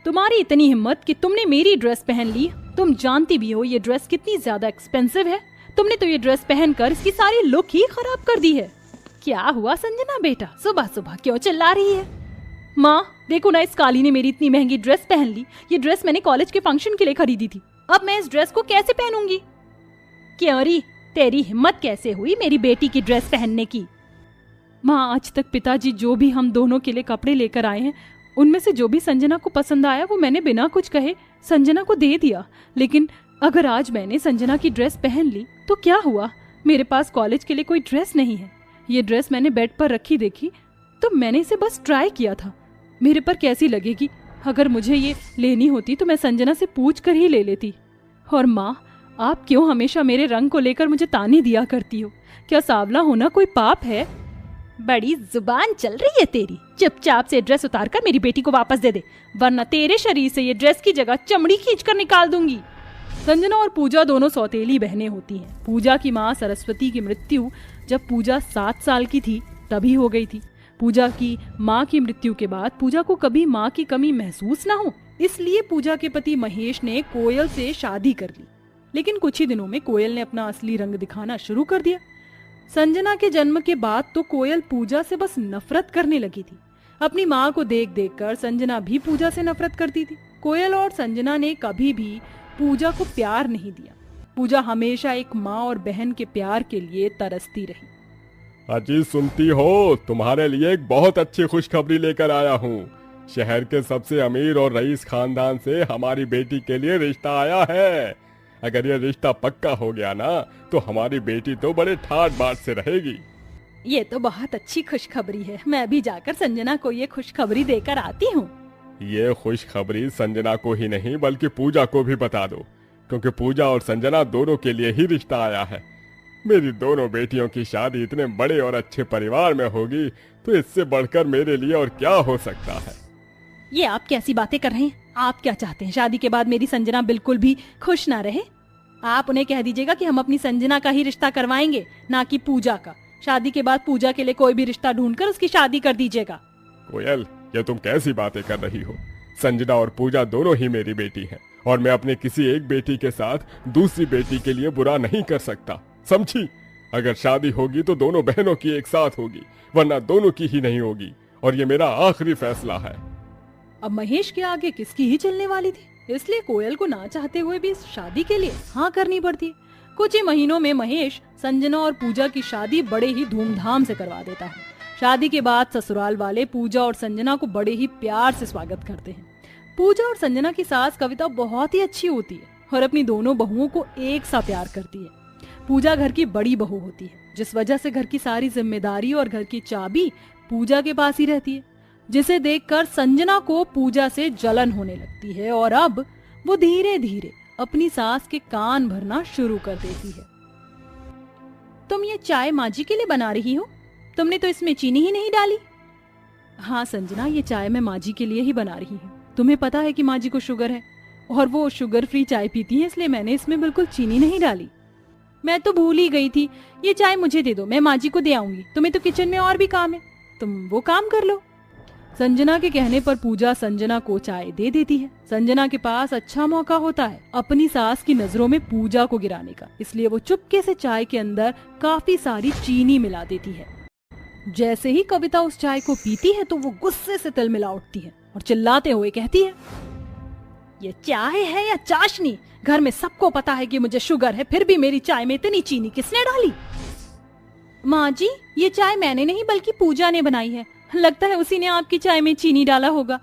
तुम्हारी इतनी हिम्मत कि तुमने मेरी ड्रेस पहन ली। तुम जानती भी हो ये ड्रेस कितनी ज्यादा एक्सपेंसिव है। तुमने तो ये ड्रेस पहनकर इसकी सारी लुक ही खराब कर दी है। क्या हुआ संजना बेटा, सुबह सुबह क्यों चिल्ला रही है? माँ देखो ना, इस काली ने मेरी इतनी महंगी ड्रेस पहन ली। ये ड्रेस मैंने कॉलेज के फंक्शन के लिए खरीदी थी। अब मैं इस ड्रेस को कैसे पहनूंगी? क्यों री, तेरी हिम्मत कैसे हुई मेरी बेटी की ड्रेस पहनने की? माँ आज तक पिताजी जो भी हम दोनों के लिए कपड़े लेकर आए हैं, उनमें से जो भी संजना को पसंद आया वो मैंने बिना कुछ कहे संजना को दे दिया। लेकिन अगर आज मैंने संजना की ड्रेस पहन ली तो क्या हुआ? मेरे पास कॉलेज के लिए कोई ड्रेस नहीं है। ये ड्रेस मैंने बेड पर रखी देखी तो मैंने इसे बस ट्राई किया था, मेरे पर कैसी लगेगी। अगर मुझे ये लेनी होती तो मैं संजना से पूछ कर ही ले लेती। और माँ आप क्यों हमेशा मेरे रंग को लेकर मुझे ताने दिया करती हो? क्या सांवला होना कोई पाप है? बड़ी जुबान चल रही है तेरी। चुपचाप से ड्रेस उतारकर मेरी बेटी को वापस दे दे, वरना तेरे शरीर से ये ड्रेस की जगह चमड़ी खींचकर निकाल दूंगी। संजना और पूजा दोनों सौतेली बहनें होती हैं। पूजा की माँ सरस्वती की मृत्यु जब पूजा 7 साल की थी तभी हो गई थी। पूजा की माँ की मृत्यु के बाद पूजा को कभी माँ की कमी महसूस ना हो, इसलिए पूजा के पति महेश ने कोयल से शादी कर ली। लेकिन कुछ ही दिनों में कोयल ने अपना असली रंग दिखाना शुरू कर दिया। संजना के जन्म के बाद तो कोयल पूजा से बस नफरत करने लगी थी। अपनी माँ को देख देख कर संजना भी पूजा से नफरत करती थी। कोयल और संजना ने कभी भी पूजा को प्यार नहीं दिया। पूजा हमेशा एक माँ और बहन के प्यार के लिए तरसती रही। अजी सुनती हो, तुम्हारे लिए एक बहुत अच्छी खुशखबरी लेकर आया हूँ। शहर के सबसे अमीर और रईस खानदान से हमारी बेटी के लिए रिश्ता आया है। अगर ये रिश्ता पक्का हो गया ना तो हमारी बेटी तो बड़े ठाट बाट से रहेगी। ये तो बहुत अच्छी खुशखबरी है। मैं भी जाकर संजना को ये खुशखबरी देकर आती हूँ। ये खुशखबरी संजना को ही नहीं बल्कि पूजा को भी बता दो, क्योंकि पूजा और संजना दोनों के लिए ही रिश्ता आया है। मेरी दोनों बेटियों की शादी इतने बड़े और अच्छे परिवार में होगी तो इससे बढ़कर मेरे लिए और क्या हो सकता है। ये आप कैसी बातें कर रहे हैं? आप क्या चाहते हैं शादी के बाद मेरी संजना बिल्कुल भी खुश ना रहे? आप उन्हें कह दीजिएगा कि हम अपनी संजना का ही रिश्ता करवाएंगे, ना कि पूजा का। शादी के बाद पूजा के लिए कोई भी रिश्ता ढूंढकर उसकी शादी कर दीजिएगा। कोयल, ये तुम कैसी बातें कर रही हो? संजना और पूजा दोनों ही मेरी बेटी हैं और मैं अपने किसी एक बेटी के साथ दूसरी बेटी के लिए बुरा नहीं कर सकता, समझी? अगर शादी होगी तो दोनों बहनों की एक साथ होगी, वरना दोनों की ही नहीं होगी। और ये मेरा आखिरी फैसला है। अब महेश के आगे किसकी ही चलने वाली थी, इसलिए कोयल को ना चाहते हुए भी इस शादी के लिए हाँ करनी पड़ती है। कुछ ही महीनों में महेश संजना और पूजा की शादी बड़े ही धूमधाम से करवा देता है। शादी के बाद ससुराल वाले पूजा और संजना को बड़े ही प्यार से स्वागत करते हैं। पूजा और संजना की सास कविता बहुत ही अच्छी होती है और अपनी दोनों बहुओं को एक सा प्यार करती है। पूजा घर की बड़ी बहू होती है, जिस वजह से घर की सारी जिम्मेदारी और घर की चाबी पूजा के पास ही रहती है, जिसे देखकर संजना को पूजा से जलन होने लगती है और अब वो धीरे धीरे अपनी सास के कान भरना शुरू कर देती है। तुम ये चाय माँ जी के लिए बना रही हो? तुमने तो इसमें चीनी ही नहीं डाली। हाँ संजना, ये चाय मैं माँ जी के लिए ही बना रही हूँ। तुम्हें पता है कि माँ जी को शुगर है और वो शुगर फ्री चाय पीती है, इसलिए मैंने इसमें बिल्कुल चीनी नहीं डाली। मैं तो भूल ही गई थी। ये चाय मुझे दे दो, मैं माँ जी को दे आऊंगी। तुम्हें तो किचन में और भी काम है, तुम वो काम कर लो। संजना के कहने पर पूजा संजना को चाय दे देती है। संजना के पास अच्छा मौका होता है अपनी सास की नजरों में पूजा को गिराने का, इसलिए वो चुपके से चाय के अंदर काफी सारी चीनी मिला देती है। जैसे ही कविता उस चाय को पीती है तो वो गुस्से से तिलमिला उठती है और चिल्लाते हुए कहती है, ये चाय है या चाशनी? घर में सबको पता है कि मुझे शुगर है, फिर भी मेरी चाय में इतनी चीनी किसने डाली? माँ जी, ये चाय मैंने नहीं बल्कि पूजा ने बनाई है। लगता है उसी ने आपकी चाय में चीनी डाला होगा।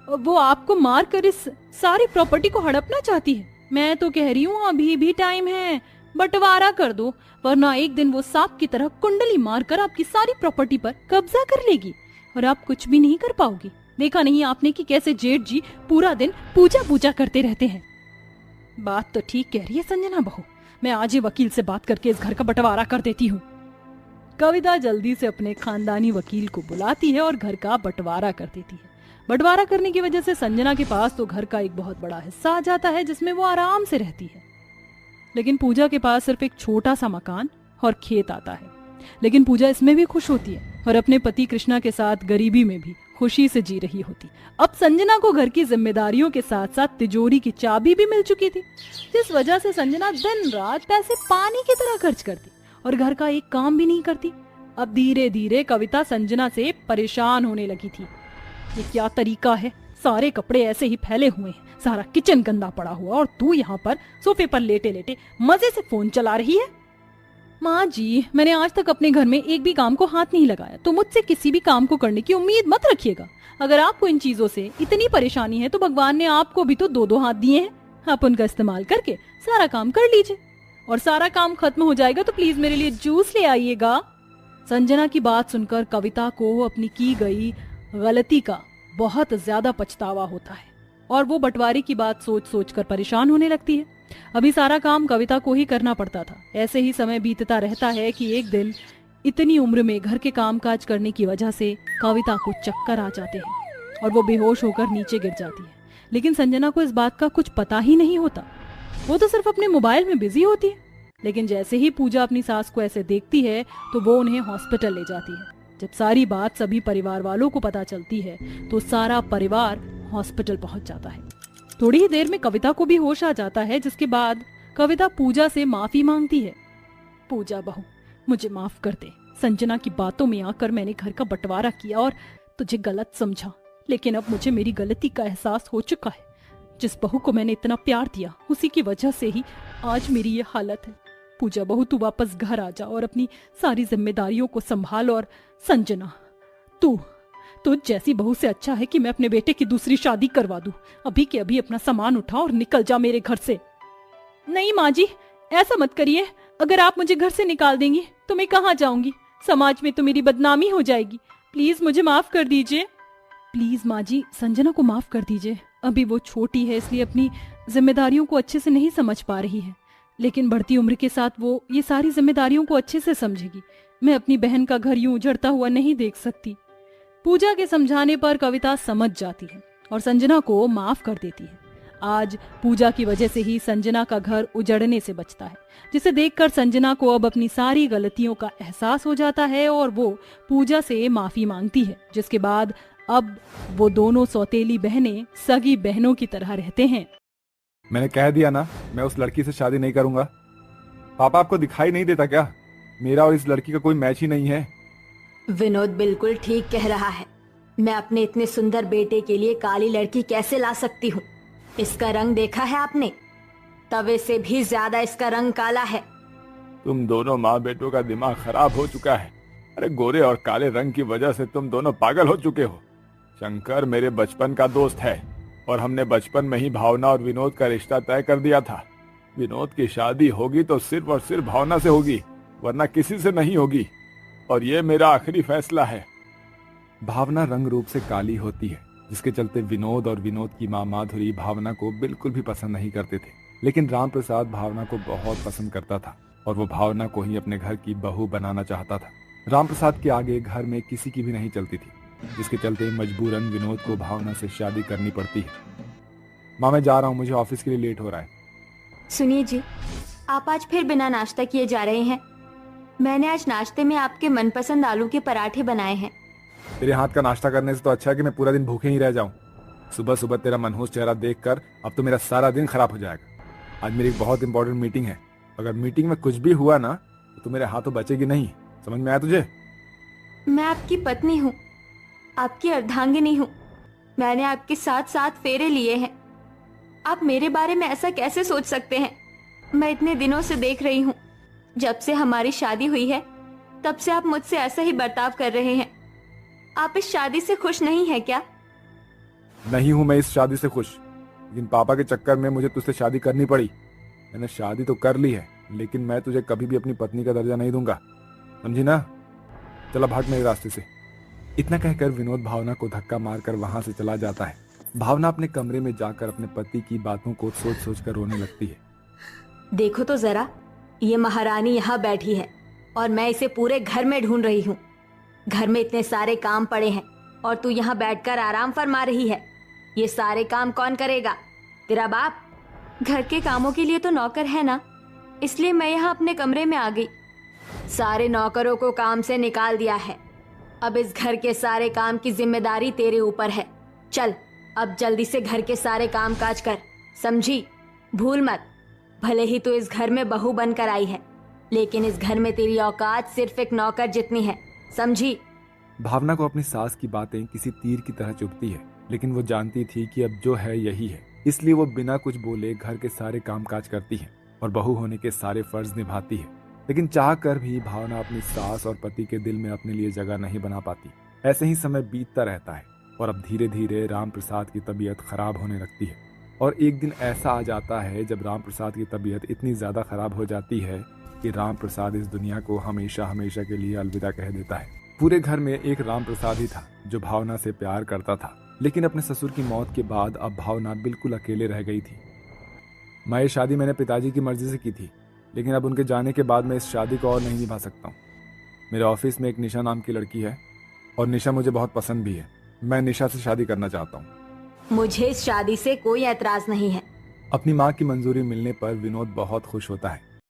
वो आपको मार कर इस सारी प्रॉपर्टी को हड़पना चाहती है। मैं तो कह रही हूँ अभी भी टाइम है, बंटवारा कर दो, वरना एक दिन वो सांप की तरह कुंडली मारकर आपकी सारी प्रॉपर्टी पर कब्जा कर लेगी और आप कुछ भी नहीं कर पाओगी। देखा नहीं आपने कि कैसे जेठ जी पूरा दिन पूजा पूजा करते रहते हैं। बात तो ठीक कह रही है संजना बहू, मैं आज ही वकील से बात करके इस घर का बंटवारा कर देती हूँ। कविता जल्दी से अपने खानदानी वकील को बुलाती है और घर का बंटवारा कर देती है। बंटवारा करने की वजह से संजना के पास तो घर का एक बहुत बड़ा हिस्सा आ जाता है जिसमें वो आराम से रहती है। लेकिन पूजा के पास सिर्फ एक छोटा सा मकान और खेत आता है। लेकिन पूजा इसमें भी खुश होती है और अपने पति कृष्णा के साथ गरीबी में भी खुशी से जी रही होती। अब संजना को घर की जिम्मेदारियों के साथ साथ तिजोरी की चाबी भी मिल चुकी थी, जिस वजह से संजना दिन रात पैसे पानी की तरह खर्च करती और घर का एक काम भी नहीं करती। अब धीरे धीरे कविता संजना से परेशान होने लगी थी। ये क्या तरीका है, सारे कपड़े ऐसे ही फैले हुए हैं, सारा किचन गंदा पड़ा हुआ और तू यहाँ पर सोफे पर लेटे लेटे मजे से फोन चला रही है। माँ जी, मैंने आज तक अपने घर में एक भी काम को हाथ नहीं लगाया, तो मुझसे किसी भी काम को करने की उम्मीद मत रखिएगा। अगर आपको इन चीजों से इतनी परेशानी है तो भगवान ने आपको भी तो दो दो हाथ दिए हैं, आप उनका इस्तेमाल करके सारा काम कर लीजिए। और सारा काम खत्म हो जाएगा तो प्लीज मेरे लिए जूस ले आइएगा। संजना की बात सुनकर कविता को अपनी की गई गलती का बहुत ज्यादा पछतावा होता है और वो बंटवारे की बात सोच सोच कर परेशान होने लगती है। अभी सारा काम कविता को ही करना पड़ता था। ऐसे ही समय बीतता रहता है कि एक दिन इतनी उम्र में घर के कामकाज करने की वजह से कविता को चक्कर आ जाते हैं और वो बेहोश होकर नीचे गिर जाती है। लेकिन संजना को इस बात का कुछ पता ही नहीं होता, वो तो सिर्फ अपने मोबाइल में बिजी होती है। लेकिन जैसे ही पूजा अपनी सास को ऐसे देखती है तो वो उन्हें हॉस्पिटल ले जाती है। जब सारी बात सभी परिवार वालों को पता चलती है तो सारा परिवार हॉस्पिटल पहुंच जाता है। थोड़ी ही देर में कविता को भी होश आ जाता है, जिसके बाद कविता पूजा से माफी मांगती है। पूजा बहू, मुझे माफ कर दे। संजना की बातों में आकर मैंने घर का बंटवारा किया और तुझे गलत समझा, लेकिन अब मुझे मेरी गलती का एहसास हो चुका है। जिस बहू को मैंने इतना प्यार दिया उसी की वजह से ही आज मेरी ये हालत है। पूजा बहू, तू वापस घर आ जा और अपनी सारी जिम्मेदारियों को संभाल। और संजना, तू जैसी बहू से अच्छा है कि मैं अपने बेटे की दूसरी शादी करवा दूं। अभी के अभी अपना सामान उठा और निकल जा मेरे घर से। नहीं माँ जी, ऐसा मत करिए। अगर आप मुझे घर से निकाल देंगी तो मैं कहाँ जाऊंगी? समाज में तो मेरी बदनामी हो जाएगी। प्लीज मुझे माफ कर दीजिए। प्लीज माँ जी, संजना को माफ कर दीजिए। अभी वो छोटी है, इसलिए अपनी जिम्मेदारियों को अच्छे से नहीं समझ पा रही है, लेकिन बढ़ती उम्र के साथ वो ये सारी जिम्मेदारियों को अच्छे से समझेगी। मैं अपनी बहन का घर यूं उजड़ता हुआ नहीं देख सकती। पूजा के समझाने पर कविता समझ जाती है और संजना को माफ कर देती है। आज पूजा की वजह से ही संजना का घर उजड़ने से बचता है, जिसे देखकर संजना को अब अपनी सारी गलतियों का एहसास हो जाता है और वो पूजा से माफी मांगती है, जिसके बाद अब वो दोनों सौतेली बहनें सगी बहनों की तरह रहते हैं। मैंने कह दिया ना, मैं उस लड़की से शादी नहीं करूंगा। पापा, आपको दिखाई नहीं देता क्या? मेरा और इस लड़की का कोई मैच ही नहीं है। विनोद बिल्कुल ठीक कह रहा है। मैं अपने इतने सुंदर बेटे के लिए काली लड़की कैसे ला सकती हूँ? इसका रंग देखा है आपने? तवे से भी ज्यादा इसका रंग काला है। तुम दोनों माँ बेटों का दिमाग खराब हो चुका है। अरे गोरे और काले रंग की वजह से तुम दोनों पागल हो चुके हो। शंकर मेरे बचपन का दोस्त है और हमने बचपन में ही भावना और विनोद का रिश्ता तय कर दिया था। विनोद की शादी होगी तो सिर्फ और सिर्फ भावना से होगी, वरना किसी से नहीं होगी, और ये मेरा आखिरी फैसला है। भावना रंग रूप से काली होती है, जिसके चलते विनोद और विनोद की मां माधुरी भावना को बिल्कुल भी पसंद नहीं करते थे। लेकिन राम प्रसाद भावना को बहुत पसंद करता था और वो भावना को ही अपने घर की बहू बनाना चाहता था। राम प्रसाद के आगे घर में किसी की भी नहीं चलती थी, जिसके चलते मजबूरन विनोद को भावना से शादी करनी पड़ती है। माँ, मैं जा रहा हूँ, मुझे ऑफिस के लिए लेट हो रहा है। सुनिए जी, आप आज फिर बिना नाश्ता किए जा रहे हैं। मैंने आज नाश्ते में आपके मनपसंद आलू के पराठे बनाए हैं। तेरे हाथ का नाश्ता करने से तो अच्छा है कि मैं पूरा दिन भूखे ही रह जाऊं। सुबह सुबह तेरा मनहूस चेहरा देखकर अब तो मेरा सारा दिन खराब हो जाएगा। आज मेरी एक बहुत इंपॉर्टेंट मीटिंग है। अगर मीटिंग में कुछ भी हुआ ना तो मेरे हाथों बचेगी नहीं। समझ में आया तुझे? मैं आपकी पत्नी हूँ, आपकी अर्धांगिनी हूँ। मैंने आपके साथ 7 फेरे लिए हैं। आप मेरे बारे में ऐसा कैसे सोच सकते हैं? मैं इतने दिनों से देख रही हूँ, जब से हमारी शादी हुई है तब से आप मुझसे ऐसा ही बर्ताव कर रहे हैं। आप इस शादी से खुश नहीं है क्या? नहीं हूं मैं इस शादी से खुश, लेकिन पापा के चक्कर में मुझे तुझसे शादी करनी पड़ी। मैंने शादी तो कर ली है, लेकिन मैं तुझे कभी भी अपनी पत्नी का दर्जा नहीं दूंगा, समझी ना? चला भाग मेरे रास्ते से। इतना कहकर विनोद भावना को धक्का मारकर वहां से चला जाता है। भावना अपने कमरे में जाकर अपने पति की बातों को सोच सोच कर रोने लगती है। देखो तो जरा, ये महारानी यहाँ बैठी है और मैं इसे पूरे घर में ढूंढ रही हूँ। घर में इतने सारे काम पड़े हैं और तू यहाँ बैठकर आराम फरमा रही है। ये सारे काम कौन करेगा? तेरा बाप। घर के कामों के लिए तो नौकर है ना, इसलिए मैं यहाँ अपने कमरे में आ गई। सारे नौकरों को काम से निकाल दिया है। अब इस घर के सारे काम की जिम्मेदारी तेरे ऊपर है। चल अब जल्दी से घर के सारे काम काज कर, समझी? भूल मत, भले ही तू इस घर में बहू बनकर आई है, लेकिन इस घर में तेरी औकात सिर्फ एक नौकर जितनी है, समझी? भावना को अपनी सास की बातें किसी तीर की तरह चुभती है, लेकिन वो जानती थी कि अब जो है यही है, इसलिए वो बिना कुछ बोले घर के सारे कामकाज करती है और बहू होने के सारे फर्ज निभाती है। लेकिन चाह कर भी भावना अपनी सास और पति के दिल में अपने लिए जगह नहीं बना पाती। ऐसे ही समय बीतता रहता है और अब धीरे धीरे राम प्रसाद की तबीयत खराब होने लगती है। और एक दिन ऐसा आ जाता है जब राम प्रसाद की तबीयत इतनी ज्यादा खराब हो जाती है कि राम प्रसाद इस दुनिया को हमेशा हमेशा के लिए अलविदा कह देता है। पूरे घर में एक राम प्रसाद ही था जो भावना से प्यार करता था, लेकिन अपने ससुर की मौत के बाद अब भावना बिल्कुल अकेले रह गई थी। मैं ये शादी मैंने पिताजी की मर्जी से की थी, लेकिन अब उनके जाने के बाद मैं इस शादी को और नहीं निभा सकता हूँ। मेरे ऑफिस में एक निशा नाम की लड़की है और निशा मुझे बहुत पसंद भी है। मैं निशा से शादी करना चाहता हूँ। मुझे इस शादी से कोई ऐतराज नहीं है। अपनी माँ की मंजूरी मिलने पर विनोद बहुत खुश होता है